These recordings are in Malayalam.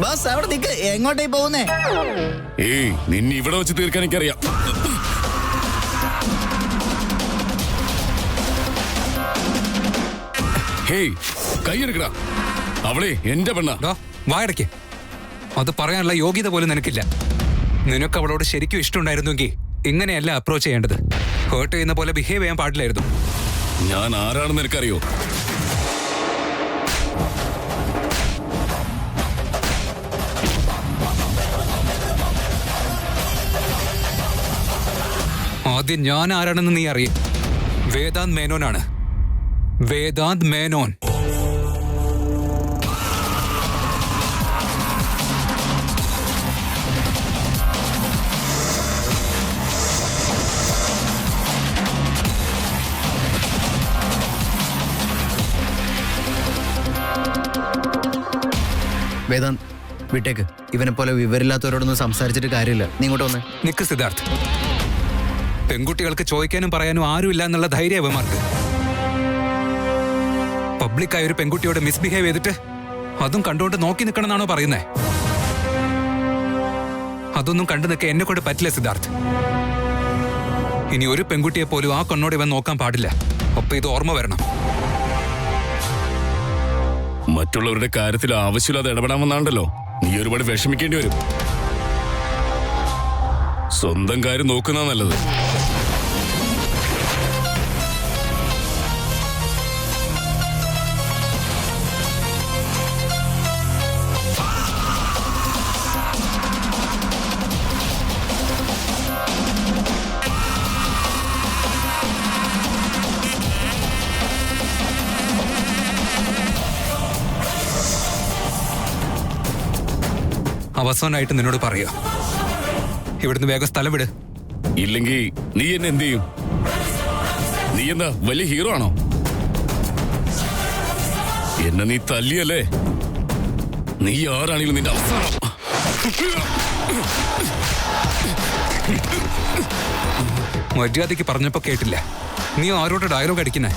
ബസ് അവിടെ നിക്ക്. എങ്ങോട്ടേ പോകുന്നേ? ഏയ്, നിന്നെ ഇവിടെ വെച്ച് തീർക്കാൻ എനിക്കറിയാം. ഹേയ്, കൈയെടുക്കടാ. അവളെ എന്റെ പെണ്ണ. വായടയ്ക്ക്. അത് പറയാനുള്ള യോഗ്യത പോലും നിനക്കില്ല. നിനക്ക് അവളോട് ശരിക്കും ഇഷ്ടമുണ്ടായിരുന്നുവെങ്കിൽ ഇങ്ങനെയല്ല അപ്രോച്ച് ചെയ്യേണ്ടത്. ഹേർട്ട് ചെയ്യുന്ന പോലെ ബിഹേവ് ചെയ്യാൻ പാടില്ലായിരുന്നു. ഞാൻ ആരാണെന്ന് നിനക്കറിയോ? ആദ്യം ഞാൻ ആരാണെന്ന് നീ അറിയും. വേദാന്ത് മേനോനാണ്. വേദാന്ത് മേനോൻ. വേദാന്ത് വിട്ടേക്ക്. ഇവനെ പോലെ വിവരമില്ലാത്തവരോടൊന്നും സംസാരിച്ചിട്ട് കാര്യമില്ല. നീ ഇങ്ങോട്ട് വന്നേ. നിക്ക് സിദ്ധാർത്ഥ്. പെൺകുട്ടികൾക്ക് ചോദിക്കാനും പറയാനും ആരുമില്ല എന്നുള്ള ധൈര്യം അവന്മാർക്ക്. പബ്ലിക്കായ ഒരു പെൺകുട്ടിയോട് മിസ്ബിഹേവ് ചെയ്തിട്ട് അതും കണ്ടുകൊണ്ട് നോക്കി നിൽക്കണമെന്നാണോ പറയുന്നേ? അതൊന്നും കണ്ടു നിൽക്കാൻ എന്നെ കൊണ്ട് പറ്റില്ല സിദ്ധാർത്ഥ്. ഇനി ഒരു പെൺകുട്ടിയെ പോലും ആ കണ്ണോട് ഇവൻ നോക്കാൻ പാടില്ല. ഒപ്പം ഇത് ഓർമ്മ വരണം. മറ്റുള്ളവരുടെ കാര്യത്തിൽ ആവശ്യമില്ലാതെ ഇടപെടാമെന്നാണല്ലോ നീ ഒരുപാട് വിഷമിക്കേണ്ടി വരും. സ്വന്തം കാര്യം നോക്കുന്ന നല്ലത്. അവസാനമായിട്ട് നിന്നോട് പറയാ, ഇവിടുന്ന് വേഗം സ്ഥലം വിട്. ഇല്ലെങ്കിൽ നീ എന്നെ എന്ത് ചെയ്യും? നീ എന്താ വലിയ ഹീറോ ആണോ? എന്നെ നീ തല്ലിയല്ലേ? നീ ആരാണെങ്കിലും നിന്റെ അവസാനം. മര്യാദയ്ക്ക് പറഞ്ഞപ്പോ കേട്ടില്ല. നീ ആരോട് ഡയലോഗ് അടിക്കുന്നേ?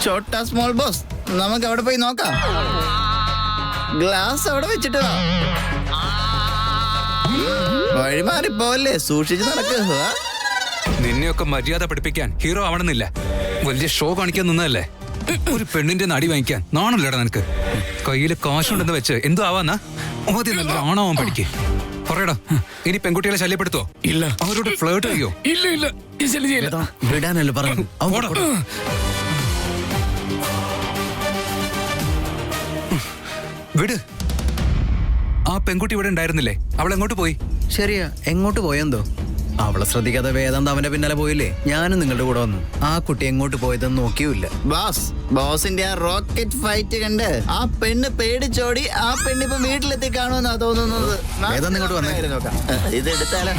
ചോട്ടാ സ്മോൾ ബോസ്, നമുക്ക് അവിടെ പോയി നോക്കാം. ഗ്ലാസ് അവിടെ വെച്ചിട്ട് വാ. വഴിമാറിപ്പോല്ലേ, സൂക്ഷിച്ച് നടക്കുക. നിന്നെയൊക്കെ മര്യാദ പഠിപ്പിക്കാൻ ഹീറോ ആവണമെന്നില്ല. വലിയ ഷോ കാണിക്കാൻ നിന്നതല്ലേ? ഒരു പെണ്ണിന്റെ നടി വാങ്ങിക്കാൻ നാണല്ലേടാ നിനക്ക്? കയ്യില് കാശുണ്ടെന്ന് വെച്ച് എന്തോ ആവാന്നാ? ആദ്യം നല്ല ആണാവാൻ പഠിക്കേ. പറയടാ, ഇനി പെൺകുട്ടികളെ ശല്യപ്പെടുത്തോ? ഇല്ല. അവരോട് ഫ്ലേർട്ട് ചെയ്യോ? ഇല്ല ഇല്ല, വിടാനല്ലേ പറഞ്ഞു. വിട്. ആ പെൺകുട്ടി ഇവിടെ ഉണ്ടായിരുന്നില്ലേ? അവൾ എങ്ങോട്ട് പോയി? ശരിയാ, എങ്ങോട്ട് പോയെന്തോ. അവളെ ശ്രദ്ധിക്കാതെ വേദാന്ത് അവന്റെ പിന്നാലെ പോയില്ലേ? ഞാനും നിങ്ങളുടെ കൂടെ വന്നു. ആ കുട്ടി എങ്ങോട്ട് പോയതെന്ന് നോക്കിയില്ല. ബോസിന്റെ ആ റോക്കറ്റ് ഫൈറ്റ് കണ്ട് ആ പെണ്ണ് പേടിച്ചോടി. ആ പെണ്ണിപ്പോ വീട്ടിലെത്തി കാണുമെന്നാ തോന്നുന്നത്. ഇങ്ങോട്ട് വന്നേ. ഇത് എടുത്താലോ?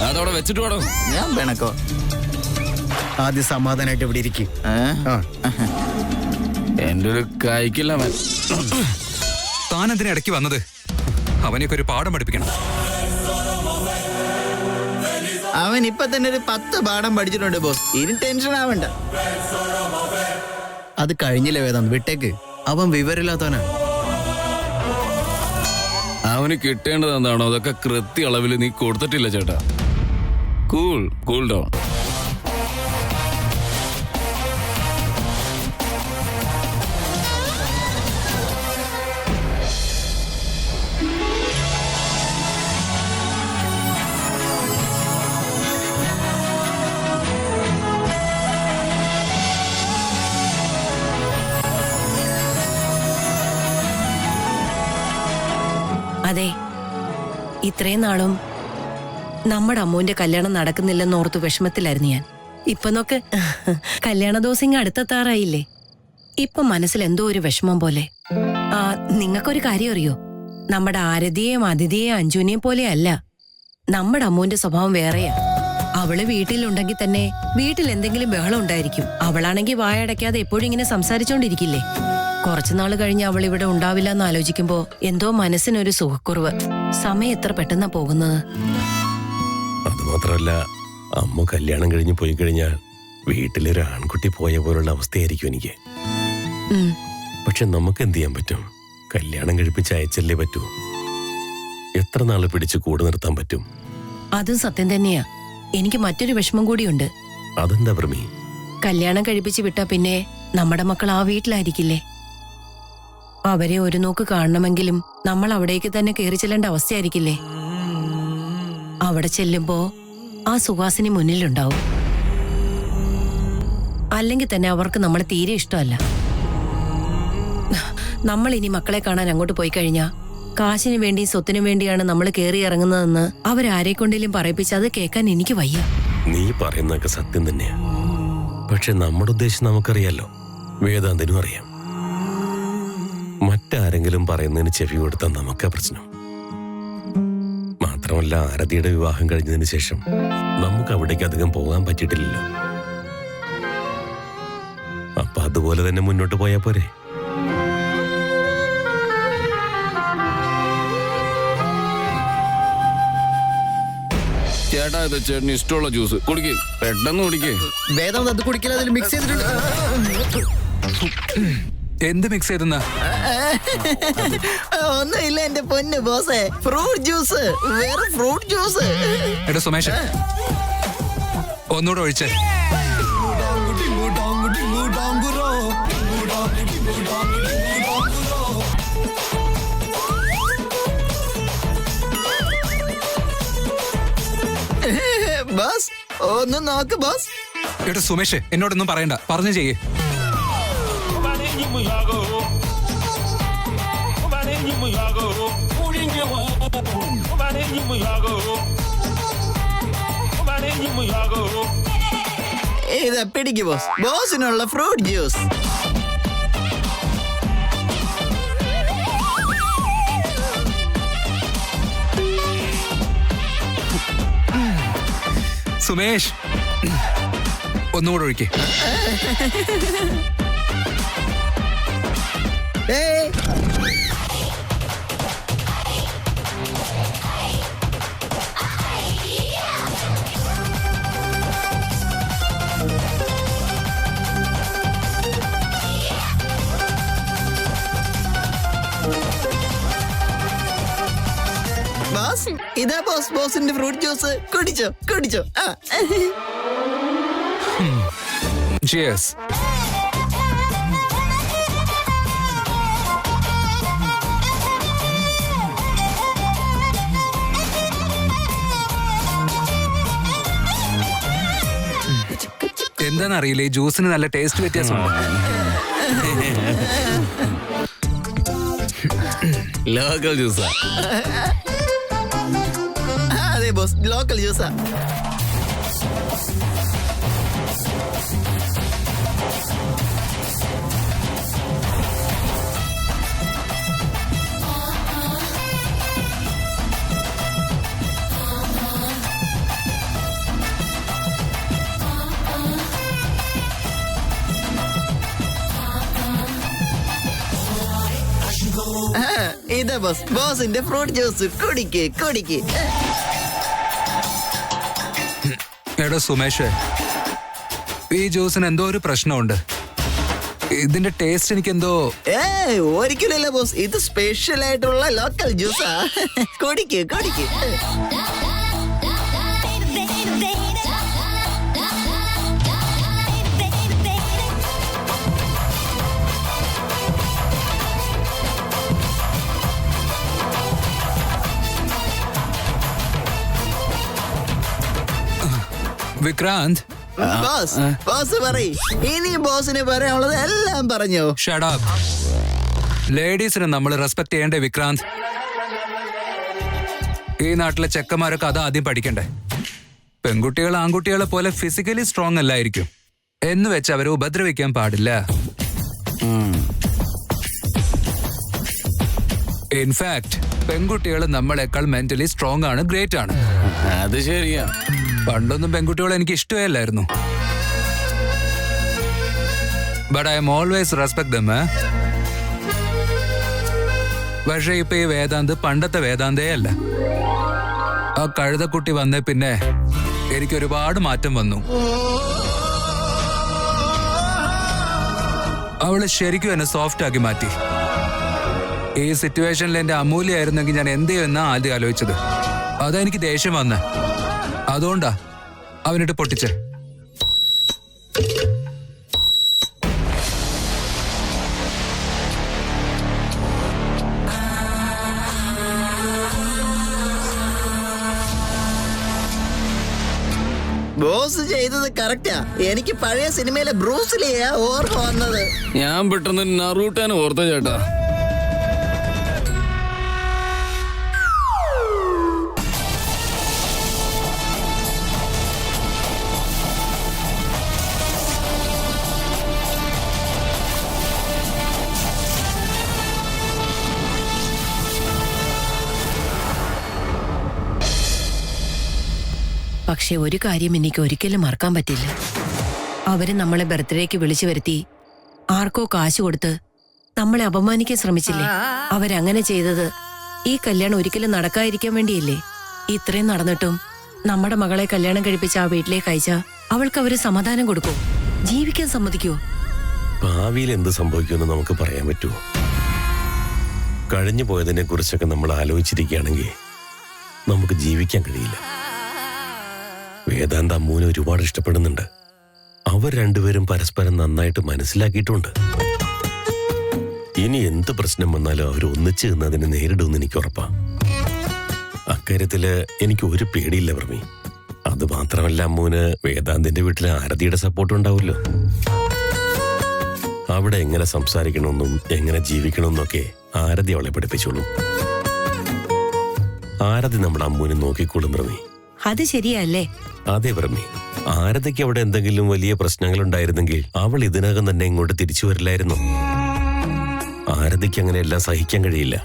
അതവിടെ വെച്ചിട്ട് വേണോ? ഞാൻ പിണക്കോ? ആദ്യം സമാധാനായിട്ട് ഇവിടെ ഇരിക്കും. എന്റെ ഒരു കൈക്കില്ല. താനെന്തിനാ ഇടയ്ക്ക് വന്നത്? അവനെയൊക്കെ ഒരു പാഠം പഠിപ്പിക്കണം. അവൻ ഇപ്പൊ തന്നെ ഒരു 10 പാഠം പഠിച്ചിട്ടുണ്ട് ബോസ്. ഇനി ടെൻഷൻ ആവണ്ട. അത് കഴിഞ്ഞില്ലേ വേദാന്ത്, വിട്ടേക്ക്. അവൻ വിവരമില്ലാത്തവനാ. അവന് കിട്ടേണ്ടത് എന്താണോ അതൊക്കെ കൃത്യ അളവിൽ നീ കൊടുത്തിട്ടില്ല ചേട്ടാ. Cool down. അതെ, ഇത്രയും നാളും നമ്മുടെ അമ്മൂന്റെ കല്യാണം നടക്കുന്നില്ലെന്ന് ഓർത്ത് വിഷമത്തിലായിരുന്നു ഞാൻ. ഇപ്പൊ നോക്ക്, കല്യാണ ദിവസം അടുത്തെത്താറായില്ലേ? ഇപ്പൊ മനസ്സിൽ എന്തോ ഒരു വിഷമം പോലെ. നിങ്ങൾക്കൊരു കാര്യം അറിയോ? നമ്മുടെ ആരതിയെയും അതിഥിയെയും അഞ്ജുനെയും പോലെയല്ല നമ്മുടെ അമ്മൂന്റെ സ്വഭാവം വേറെയാ. അവള് വീട്ടിലുണ്ടെങ്കിൽ തന്നെ വീട്ടിൽ എന്തെങ്കിലും ബഹളം ഉണ്ടായിരിക്കും. അവളാണെങ്കിൽ വായടയ്ക്കാതെ എപ്പോഴും ഇങ്ങനെ സംസാരിച്ചോണ്ടിരിക്കില്ലേ? കുറച്ചുനാള് കഴിഞ്ഞ് അവൾ ഇവിടെ ഉണ്ടാവില്ല എന്ന് ആലോചിക്കുമ്പോ എന്തോ മനസ്സിനൊരു സുഖക്കുറവ്. സമയം എത്ര പെട്ടെന്നാ പോകുന്നത്. അതുമാത്രമല്ല, അമ്മ കല്യാണം കഴിഞ്ഞ് പോയി കഴിഞ്ഞാൽ വീട്ടിലൊരു ആൺകുട്ടി പോയ പോലുള്ള അവസ്ഥയായിരിക്കും എനിക്ക്. പക്ഷെ നമുക്ക് എന്ത് ചെയ്യാൻ പറ്റും? കല്യാണം കഴിപ്പിച്ച് അയച്ചല്ലേ പറ്റൂ. എത്ര നാള് പിടിച്ച് കൂടെ നിർത്താൻ പറ്റും? അതും സത്യം തന്നെയാ. എനിക്ക് മറ്റൊരു വിഷമം കൂടിയുണ്ട്. അതെന്താ പ്രമി? കല്യാണം കഴിപ്പിച്ച് വിട്ടാ പിന്നെ നമ്മുടെ മക്കൾ ആ വീട്ടിലായിരിക്കില്ലേ? അവരെ ഒരു നോക്ക് കാണണമെങ്കിലും നമ്മൾ അവിടേക്ക് തന്നെ കയറി ചെല്ലേണ്ട അവസ്ഥയായിരിക്കില്ലേ? അവിടെ ചെല്ലുമ്പോ ആ സുഹാസിനി മുന്നിലുണ്ടാവും. അല്ലെങ്കിൽ തന്നെ അവർക്ക് നമ്മളെ തീരെ ഇഷ്ടമല്ല. നമ്മൾ ഇനി മക്കളെ കാണാൻ അങ്ങോട്ട് പോയി കഴിഞ്ഞാ കാശിനു വേണ്ടി സ്വത്തിനു വേണ്ടിയാണ് നമ്മൾ കയറി ഇറങ്ങുന്നതെന്ന് അവരാരെ കൊണ്ടേലും പറയിപ്പിച്ച് അത് കേൾക്കാൻ എനിക്ക് വയ്യ. നീ പറയുന്നതൊക്കെ സത്യം തന്നെയാ. പക്ഷെ നമ്മുടെ ഉദ്ദേശം നമുക്കറിയാലോ, വേദാന്തിനും അറിയാം. മറ്റാരെങ്കിലും പറയുന്നതിന് ചെവി കൊടുത്താൽ നമുക്കാ പ്രശ്നം. മാത്രമല്ല, ആരതിയുടെ വിവാഹം കഴിഞ്ഞതിന് ശേഷം നമുക്ക് അവിടേക്ക് അധികം പോകാൻ പറ്റിയിട്ടില്ലല്ലോ. അപ്പൊ അതുപോലെ തന്നെ മുന്നോട്ട് പോയാ പോരെ? ചേട്ടാ, ഇത് ചേട്ടന് ഇഷ്ടമുള്ള ജ്യൂസ് കുടിക്കേ, പെട്ടെന്ന് കുടിക്കേ. വേദാന്ത് അത് കുടിക്കല, അതിൽ മിക്സ് ചെയ്തിട്ടുണ്ട്. എന്ത് മിക്സ് ചെയ്തെന്നാ? ഒന്നുമില്ല എന്റെ പൊന്ന് ബോസേ, ഫ്രൂട്ട് ജ്യൂസ്, വേറെ ഫ്രൂട്ട് ജ്യൂസ്. എടാ സുമേഷ്, ഒന്നുകൂടെ ഒഴിച്ചേ. ബോസ് ഒന്ന് നോക്ക് ബോസ്. എടാ സുമേഷ്, എന്നോടൊന്നും പറയണ്ട, പറഞ്ഞു ചെയ്യേ. ഇതാ പിടിക്ക് ബോസ്, ബോസിനുള്ള ഫ്രൂട്ട് ജ്യൂസ്. സുമേഷ്, ഒന്നുകൂടെ ഒഴിക്കേ. ബോസ് ഇതാ ബോസ്, ബോസിന്റെ ഫ്രൂട്ട് ജ്യൂസ്. കുടിച്ചോ കുടിച്ചോ. Cheers. എന്താന്നറിയില്ല, ഈ ജ്യൂസിന് നല്ല ടേസ്റ്റ് വ്യത്യാസമുണ്ട്. ലോക്കൽ ജ്യൂസാ. അതെ ബോസ്, ലോക്കൽ ജ്യൂസാ. ഇതാ ബോസ്, ബോസിന്റെ ഫ്രൂട്ട് ജ്യൂസ്. കുടിക്ക് കുടിക്ക്. എടാ സുമേഷ്, ഈ ജ്യൂസിന് എന്തോ ഒരു പ്രശ്നമുണ്ട്. ഇതിന്റെ ടേസ്റ്റ് എനിക്കെന്തോ. ഒരിക്കലല്ല ബോസ്, ഇത് സ്പെഷ്യൽ ആയിട്ടുള്ള ലോക്കൽ ജ്യൂസാ. കുടിക്ക് കുടിക്ക്. വിക്രാന്ത്, ബോസ് ബോസ് പറയ്, ഇനി ബോസിന് പറയാനുള്ളത് എല്ലാം പറഞ്ഞോ. Shut up. ലേഡീസിനെ നമ്മൾ റെസ്പെക്ട് ചെയ്യണ്ടേ വിക്രാന്ത്? ഈ നാട്ടിലെ ചെക്കന്മാരൊക്കെ അത് ആദ്യം പഠിക്കണ്ടേ. പെൺകുട്ടികൾ ആൺകുട്ടികളെ പോലെ ഫിസിക്കലി സ്ട്രോങ് അല്ലായിരിക്കും എന്ന് വെച്ച് അവരെ ഉപദ്രവിക്കാൻ പാടില്ല. ഇൻഫാക്ട് പെൺകുട്ടികൾ നമ്മളെക്കാൾ മെന്റലി സ്ട്രോങ് ആണ്, ഗ്രേറ്റ് ആണ്. അത് ശരിയാ. പണ്ടൊന്നും പെൺകുട്ടികളെ എനിക്ക് ഇഷ്ടമേ അല്ലായിരുന്നു. But I M always respect dum. പക്ഷെ ഇപ്പൊ ഈ വേദാന്ത് പണ്ടത്തെ വേദാന്തേ അല്ല. ആ കഴുതക്കുട്ടി വന്നേ പിന്നെ എനിക്ക് ഒരുപാട് മാറ്റം വന്നു. അവള് ശരിക്കും എന്നെ സോഫ്റ്റ് ആക്കി മാറ്റി. ഈ സിറ്റുവേഷനിൽ എന്റെ അമൂല്യായിരുന്നെങ്കിൽ ഞാൻ എന്ത് ചെയ്യുമെന്നാ ആദ്യം ആലോചിച്ചത്. അതാ എനിക്ക് ദേഷ്യം വന്ന. അതുകൊണ്ടാ അവനിട്ട് പൊട്ടിച്ചേ. ബോസ് ചെയ്തത് കറക്റ്റാ. എനിക്ക് പഴയ സിനിമയിലെ ബ്രൂസ്ലിയാ ഓർമ്മ വന്നത്. ഞാൻ പെട്ടെന്ന് നറൂട്ടാൻ ഓർത്ത ചേട്ടാ. പക്ഷെ ഒരു കാര്യം എനിക്ക് ഒരിക്കലും മറക്കാൻ പറ്റില്ല. അവര് നമ്മളെ ബർത്ത്ഡേക്ക് വിളിച്ചു വരുത്തി ആർക്കോ കാശ് കൊടുത്ത് നമ്മളെ അപമാനിക്കാൻ ശ്രമിച്ചില്ലേ? അവരങ്ങനെ ചെയ്തത് ഈ കല്യാണം ഒരിക്കലും നടക്കാതിരിക്കാൻ വേണ്ടിയില്ലേ? ഇത്രയും നടന്നിട്ടും നമ്മുടെ മകളെ കല്യാണം കഴിപ്പിച്ച ആ വീട്ടിലേക്ക് അയച്ചാ അവൾക്ക് അവര് സമാധാനം കൊടുക്കോ? ജീവിക്കാൻ സമ്മതിക്കോ? ഭാവിയിൽ എന്ത് സംഭവിക്കുമെന്ന് നമുക്ക് പറയാൻ പറ്റുമോ? കഴിഞ്ഞു പോയതിനെ കുറിച്ചൊക്കെ നമ്മൾ ആലോചിച്ചിരിക്കുകയാണെങ്കിൽ നമുക്ക് ജീവിക്കാൻ കഴിയില്ല. വേദാന്ത അമ്മൂനെ ഒരുപാട് ഇഷ്ടപ്പെടുന്നുണ്ട്. അവർ രണ്ടുപേരും പരസ്പരം നന്നായിട്ട് മനസ്സിലാക്കിയിട്ടുണ്ട്. ഇനി എന്ത് പ്രശ്നം വന്നാലും അവർ ഒന്നിച്ച് നിന്നതിനെ നേരിടുമെന്ന് എനിക്ക് ഉറപ്പാ. അക്കാര്യത്തില് എനിക്ക് ഒരു പേടിയില്ല വർമ്മി. അത് മാത്രമല്ല, അമ്മൂന് വേദാന്തിന്റെ വീട്ടിലെ ആരതിയുടെ സപ്പോർട്ട് ഉണ്ടാവുമല്ലോ. അവിടെ എങ്ങനെ സംസാരിക്കണമെന്നും എങ്ങനെ ജീവിക്കണമെന്നൊക്കെ ആരതി അവളെ പഠിപ്പിച്ചോളൂ. ആരതി നമ്മുടെ അമ്മൂനെ നോക്കിക്കോളും വർമ്മി. അത് ശരിയല്ലേ? അതെ വർമ്മി. ആരതിക്ക് അവിടെ എന്തെങ്കിലും വലിയ പ്രശ്നങ്ങൾ ഉണ്ടായിരുന്നെങ്കിൽ അവൾ ഇതിനകം തന്നെ ഇങ്ങോട്ട് തിരിച്ചു വരില്ലായിരുന്നു. ആരതിക്ക് അങ്ങനെ എല്ലാം സഹിക്കാൻ കഴിയില്ല.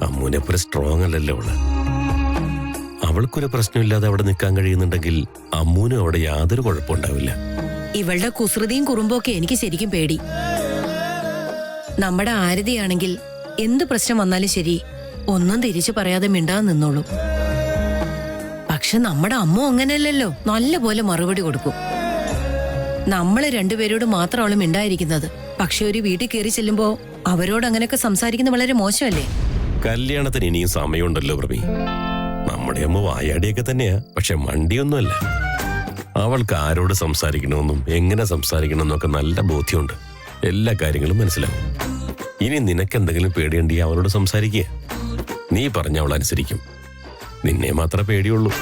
അമ്മൂനെ പോലെ സ്ട്രോങ് അല്ലല്ലോ അവള്. അവൾക്കൊരു പ്രശ്നമില്ലാതെ അവിടെ നിൽക്കാൻ കഴിയുന്നുണ്ടെങ്കിൽ അമ്മൂനും അവിടെ യാതൊരു കുഴപ്പമുണ്ടാവില്ല. ഇവളുടെ കുസൃതിയും കുറുമ്പൊക്കെ എനിക്ക് ശരിക്കും പേടി. നമ്മുടെ ആരതിയാണെങ്കിൽ എന്ത് പ്രശ്നം വന്നാലും ശരി, ഒന്നും തിരിച്ചു പറയാതെ മിണ്ടാതെ നിന്നോളൂ. പക്ഷെ നമ്മുടെ അമ്മ അങ്ങനെയല്ലല്ലോ, നല്ല പോലെ മറുപടി കൊടുക്കും. നമ്മള് രണ്ടുപേരോട് മാത്രം അവള് മിണ്ടായിരിക്കുന്നത്. പക്ഷെ ഒരു വീട്ടിൽ കയറി ചെല്ലുമ്പോ അവരോട് അങ്ങനെയൊക്കെ സംസാരിക്കുന്നത് വളരെ മോശമല്ലേ? കല്യാണത്തിന് ഇനിയും സമയമുണ്ടല്ലോ പ്രഭി. നമ്മുടെ അമ്മ വായാടിയൊക്കെ തന്നെയാ, പക്ഷെ മണ്ടിയൊന്നുമല്ല. അവൾക്ക് ആരോട് സംസാരിക്കണമെന്നും എങ്ങനെ സംസാരിക്കണമെന്നൊക്കെ നല്ല ബോധ്യമുണ്ട്. എല്ലാ കാര്യങ്ങളും മനസ്സിലാവും. ഇനി നിനക്കെന്തെങ്കിലും പേടിയുണ്ടെങ്കിൽ അവളോട് സംസാരിക്കുക. നീ പറഞ്ഞ അവൾ അനുസരിക്കും. നിന്നെ മാത്രമേ പേടിയുള്ളൂ.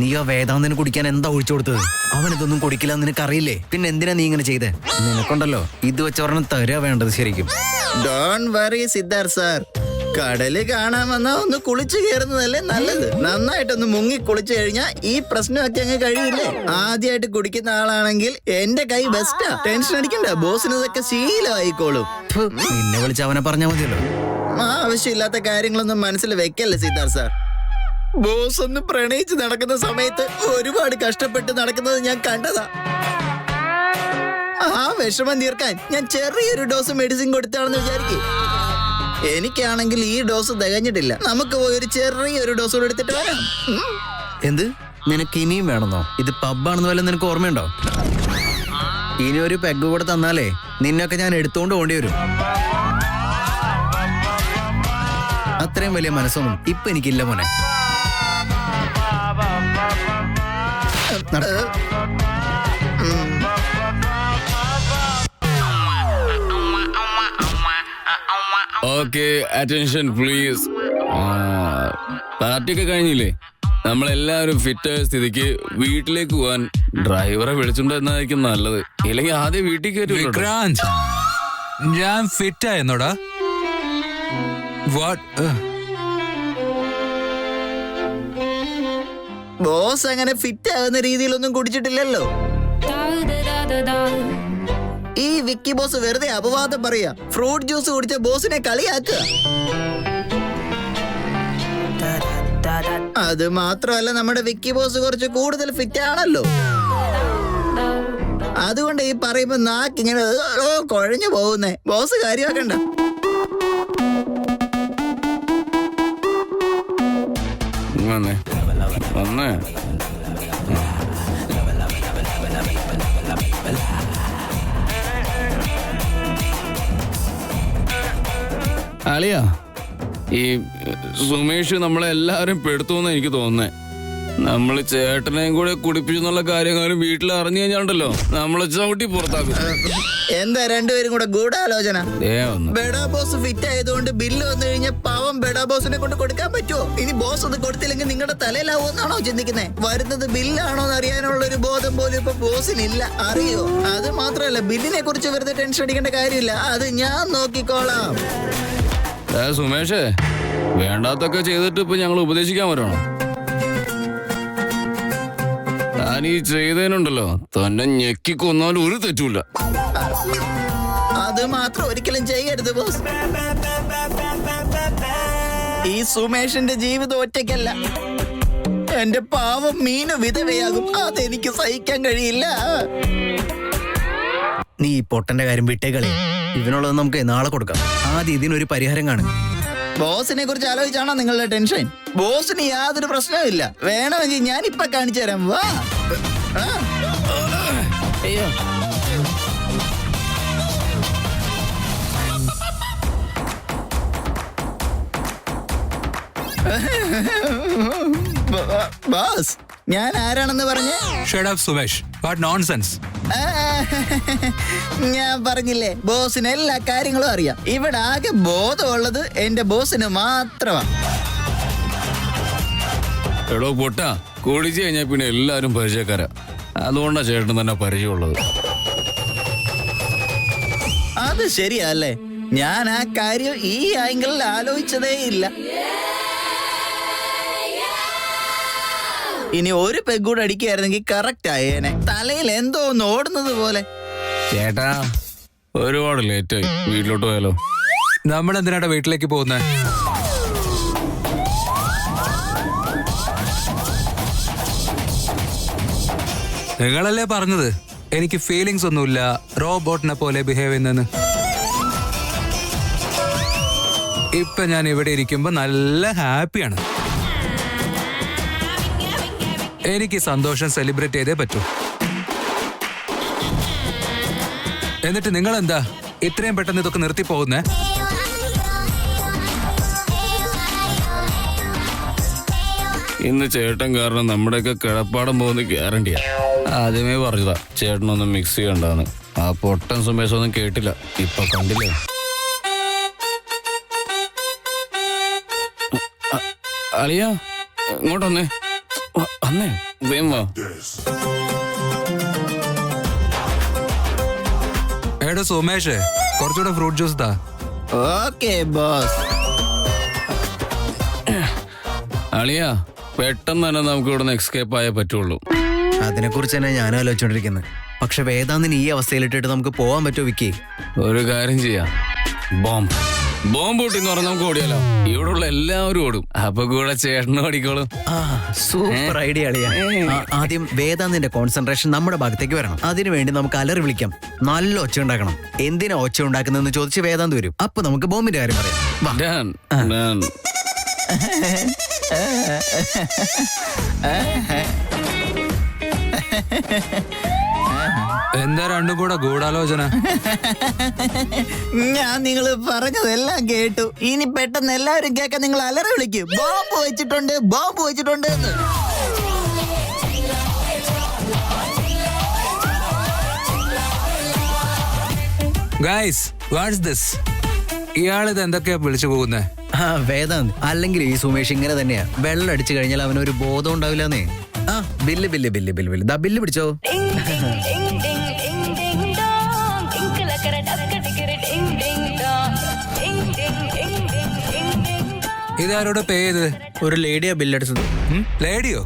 നീ ആ വേദാന്തന് കുടിക്കാൻ എന്താ ഒഴിച്ചു കൊടുത്തത്? അവനിതൊന്നും കുടിക്കില്ല നിനക്കറിയില്ലേ? പിന്നെ എന്തിനാ നീ ഇങ്ങനെ ചെയ്തേ? നിനക്കുണ്ടല്ലോ ഇത് വെച്ചൊരെണ്ണം തരാ വേണ്ടത് ശരിക്കും. Don't worry Siddharth sir. കടല് കാണാൻ വന്നാ ഒന്ന് കുളിച്ചു കയറുന്നതല്ലേ നല്ലത്. നന്നായിട്ടൊന്ന് മുങ്ങി കുളിച്ചു കഴിഞ്ഞാൽ ഈ പ്രശ്നമൊക്കെ അങ്ങ് കഴിയില്ലേ? ആദ്യമായിട്ട് കുടിക്കുന്ന ആളാണെങ്കിൽ എന്റെ കൈ ബെസ്റ്റാ. ടെൻഷൻ അടിക്കണ്ട, ബോസിന് ഇതൊക്കെ ശീലമായിക്കോളും. നിന്നെ വിളിച്ച് അവനെ പറഞ്ഞാ മതിയല്ലോ. ആവശ്യമില്ലാത്ത കാര്യങ്ങളൊന്നും മനസ്സിൽ വെക്കല്ലേ സിദ്ധാർത്ഥ് സാർ. ബോസ് ഒന്ന് പ്രണയിച്ച് നടക്കുന്ന സമയത്ത് ഒരുപാട് കഷ്ടപ്പെട്ട് നടക്കുന്നത് ഞാൻ കണ്ടതാ. ആ വിഷമം തീർക്കാൻ ഞാൻ ചെറിയൊരു ഡോസ് മെഡിസിൻ കൊടുത്താണെന്ന് വിചാരിക്കും. എനിക്കാണെങ്കിൽ ഈ ഡോസ് തികഞ്ഞിട്ടില്ല. നമുക്ക് പോയി ഒരു ചെറിയൊരു ഡോസ് കൂടെ എടുത്തിട്ട് വരാം. എന്ത്? നിനക്ക് ഇനിയും വേണമെന്നോ? ഇത് പബ്ബാണെന്ന് വല്ല നിനക്ക് ഓർമ്മയുണ്ടോ? ഇനി ഒരു പെഗ് കൂടെ തന്നാലേ നിന്നൊക്കെ ഞാൻ എടുത്തോണ്ട് പോണ്ടി വരും. അത്രയും വലിയ മനസ്സൊന്നും ഇപ്പൊ എനിക്കില്ല മോനെ. Okay, attention please. പാർട്ടിയൊക്കെ കഴിഞ്ഞില്ലേ? നമ്മളെല്ലാവരും ഫിറ്റായ സ്ഥിതിക്ക് വീട്ടിലേക്ക് പോവാൻ ഡ്രൈവറെ വിളിച്ചിട്ടുണ്ടെന്നായിരിക്കും നല്ലത്. ഇല്ലെങ്കിൽ ആദ്യം വീട്ടിൽ കയറ്റി. വിക്രാന്ത്, ഞാൻ ഫിറ്റായെന്നോടാ? ബോസ് അങ്ങനെ ഫിറ്റ് ആകുന്ന രീതിയിലൊന്നും കുടിച്ചിട്ടില്ലല്ലോ. ഈ വിക്കി ബോസ് വെറുതെ അപവാദം പറയാ. ഫ്രൂട്ട് ജ്യൂസ് കുടിച്ച ബോസിനെ കളിയാക്കുക. അത് മാത്രമല്ല നമ്മുടെ വിക്കി ബോസ് കുറച്ച് കൂടുതൽ ഫിറ്റ് ആണല്ലോ. അതുകൊണ്ട് ഈ പറയുമ്പോ നാക്കിങ്ങനെ കുഴഞ്ഞു പോകുന്നേ. ബോസ് കാര്യമാക്കണ്ട. വന്നേ വന്നേ. അളിയാ, ഈ സുമേഷ് നമ്മളെല്ലാരും പെടുത്തുമെന്ന് എനിക്ക് തോന്നുന്നേ. നമ്മള് ചേട്ടനെയും കൂടെ കുടിപ്പിച്ചെന്നുള്ള കാര്യങ്ങളും വീട്ടിൽ അറിഞ്ഞു കഴിഞ്ഞാണ്ടല്ലോ നമ്മളെ ചവിട്ടി പുറത്താക്കും. എന്താ രണ്ടുപേരും കൂടെ ഗൂഢാലോചന? വന്നു ബെഡാ ബോസ് ഫിറ്റ് ആയതുകൊണ്ട് ബില്ല് വന്നു കഴിഞ്ഞാൽ പാവം ബെഡാ ബോസിനെ കൊണ്ട് കൊടുക്കാൻ പറ്റുമോ? ഇനി ബോസ് അത് കൊടുത്തില്ലെങ്കിൽ നിങ്ങളുടെ തലയിലാവുമെന്നാണോ ചിന്തിക്കുന്നത്? വരുന്നത് ബില്ലാണോ എന്ന് അറിയാനുള്ള ഒരു ബോധം പോലും ഇപ്പൊ ബോസിനില്ല, അറിയോ? അത് മാത്രമല്ല, ബില്ലിനെ കുറിച്ച് വെറുതെ ടെൻഷൻ അടിക്കേണ്ട കാര്യമില്ല, അത് ഞാൻ നോക്കിക്കോളാം. സുമേഷേ, വേണ്ടാത്തൊക്കെ ചെയ്തിട്ട് ഇപ്പൊ ഞങ്ങൾ ഉപദേശിക്കാൻ വരണോ? താൻ ഈ ചെയ്തതിനുണ്ടല്ലോ തന്നെ ഞെക്കിക്കൊന്നാലും ഒരു തെറ്റുമില്ല. അത് മാത്രം ഒരിക്കലും ചെയ്യരുത് ബോസ്. ഈ സുമേഷിന്റെ ജീവിതം ഒറ്റയ്ക്കല്ല, എന്റെ പാവം മീനു വിധവയാകും. അതെനിക്ക് സഹിക്കാൻ കഴിയില്ല. നീ ഈ പൊട്ടന്റെ കാര്യം വിട്ടേക്കളെ. ഇവനുള്ളത് നമുക്ക് നാളെ കൊടുക്കാം. ആദ്യം ഇതിനൊരു പരിഹാരം കാണും. ബോസിനെ കുറിച്ച് ആലോചിച്ചാണോ നിങ്ങളുടെ ടെൻഷൻ? ബോസിന് യാതൊരു പ്രശ്നവുമില്ല. വേണമെങ്കിൽ ഞാൻ ഇപ്പൊ കാണിച്ചു തരാം. വാ. അയ്യോ, ബോസ്, ഞാൻ ആരാണെന്ന് പറഞ്ഞേ? Shut up, Sumesh. What nonsense. ഞാൻ പറഞ്ഞില്ലേ, ബോസിന് എല്ലാ കാര്യങ്ങളും അറിയാം. ഇവിടെ ആകെ ബോധമുള്ളത് എന്റെ ബോസിന് മാത്രമാ. എടോ പൊട്ട, കുടിച്ചു കഴിഞ്ഞാൽ പിന്നെ എല്ലാരും പരിചയക്കാരാ. അതുകൊണ്ടാ ചേട്ടൻ തന്നെ പരിചയമുള്ളത്. അത് ശരിയല്ലേ? ഞാൻ ആ കാര്യം ഈ ആംഗിളിൽ ആലോചിച്ചതേ ഇല്ല. ഇനി ഒരു പെഗ്ഗൂടെ അടിക്കുകയായിരുന്നെങ്കിൽ കറക്റ്റ് ആയേനെ. തലയിൽ എന്തോ ഒന്ന് ഓടുന്നത് പോലെ. ചേട്ടാ, ഒരുപാട് ലേറ്റായി. വീട്ടിലോട്ട് പോയാലോ? നമ്മൾ എന്തിനാ വീട്ടിലേക്ക് പോകുന്നേ? നിങ്ങളല്ലേ പറഞ്ഞത് എനിക്ക് ഫീലിങ്സ് ഒന്നുമില്ല, റോബോട്ടിനെ പോലെ ബിഹേവ് ചെയ്യുന്നെന്ന്. ഇപ്പൊ ഞാൻ ഇവിടെ ഇരിക്കുമ്പോ നല്ല ഹാപ്പിയാണ്. എനിക്ക് സന്തോഷം സെലിബ്രേറ്റ് ചെയ്തേ പറ്റൂ. എന്നിട്ട് നിങ്ങൾ എന്താ ഇത്രയും പെട്ടെന്ന് ഇതൊക്കെ നിർത്തി പോകുന്നേ? ഇന്ന് ചേട്ടൻ കാരണം നമ്മുടെയൊക്കെ കിടപ്പാടം പോകുന്ന ഗ്യാരണ്ടിയാ. ആദ്യമേ പറഞ്ഞതാ ചേട്ടനൊന്നും മിക്സ് ചെയ്യണ്ടാന്ന്. ആ പൊട്ടൻ സുമേഷ് ഒന്നും കേട്ടില്ല. ഇപ്പൊ കണ്ടില്ലേ? അളിയാ, ഇങ്ങോട്ടൊന്നേ. അന്നേ വേം വാ. എടോ സുമേഷ്, കുറച്ചുകൂടെ ഫ്രൂട്ട് ജ്യൂസ് താ. Okay boss. അളിയാ, പെട്ടെന്ന് തന്നെ നമുക്ക് ഇവിടെ നിന്ന് എക്സ്കേപ്പ് ആയേ പറ്റുള്ളൂ. അതിനെ കുറിച്ച് തന്നെ ഞാൻ ആലോചിച്ചോണ്ടിരിക്കുന്നത്. പക്ഷെ വേദാന്തിന് ഈ അവസ്ഥയിലിട്ടിട്ട് നമുക്ക് പോവാൻ പറ്റുമോ വിക്കി? ഒരു കാര്യം ചെയ്യാം, ബോംബ് പൊട്ടിന്ന് പറഞ്ഞാൽ നമുക്ക് ഓടിയാലോ? ഇവിടെ ഉള്ള എല്ലാവരും ഓടും. അപ്പൊ കൂടെ ചേട്ടനും ഓടിക്കോളും. സൂപ്പർ ഐഡിയ അളിയാ. ആദ്യം വേദാന്തിന്റെ കോൺസെൻട്രേഷൻ നമ്മുടെ ഭാഗത്തേക്ക് വരണം. അതിനുവേണ്ടി നമുക്ക് അലറി വിളിക്കാം, നല്ല ഒച്ച ഉണ്ടാക്കണം. എന്തിനാ ഒച്ച ഉണ്ടാക്കുന്നതെന്ന് ചോദിച്ച് വേദാന്ത് വരും. അപ്പൊ നമുക്ക് ബോംബിന്റെ കാര്യം പറയാം. എന്താ രണ്ടും കൂടെ ഗൂഢാലോചന? ഞാൻ നിങ്ങൾ പറഞ്ഞതെല്ലാം കേട്ടു. ഇനി പെട്ടെന്ന് എല്ലാവരും കേൾക്കാൻ നിങ്ങൾ അലറി വിളിക്കും, ബോംബ് വെച്ചിട്ടുണ്ട്, ബോംബ് വെച്ചിട്ടുണ്ട് എന്ന്. Guys, what's this? ഇയാളിത് എന്തൊക്കെയാ വിളിച്ചു പോകുന്നേ? വേദാന്ത്, അല്ലെങ്കിൽ ഈ സുമേഷ് ഇങ്ങനെ തന്നെയാ. വെള്ളം അടിച്ചു കഴിഞ്ഞാൽ അവനൊരു ബോധം ഉണ്ടാവില്ലെന്നേ. Bill bill bill bill bill ദാ ബില്ല് പിടിച്ചോ. ഇതാരോട് പേ ചെയ്ത്? ഒരു ലേഡിയാ ബില്ലടിച്ചത്. ലേഡിയോ?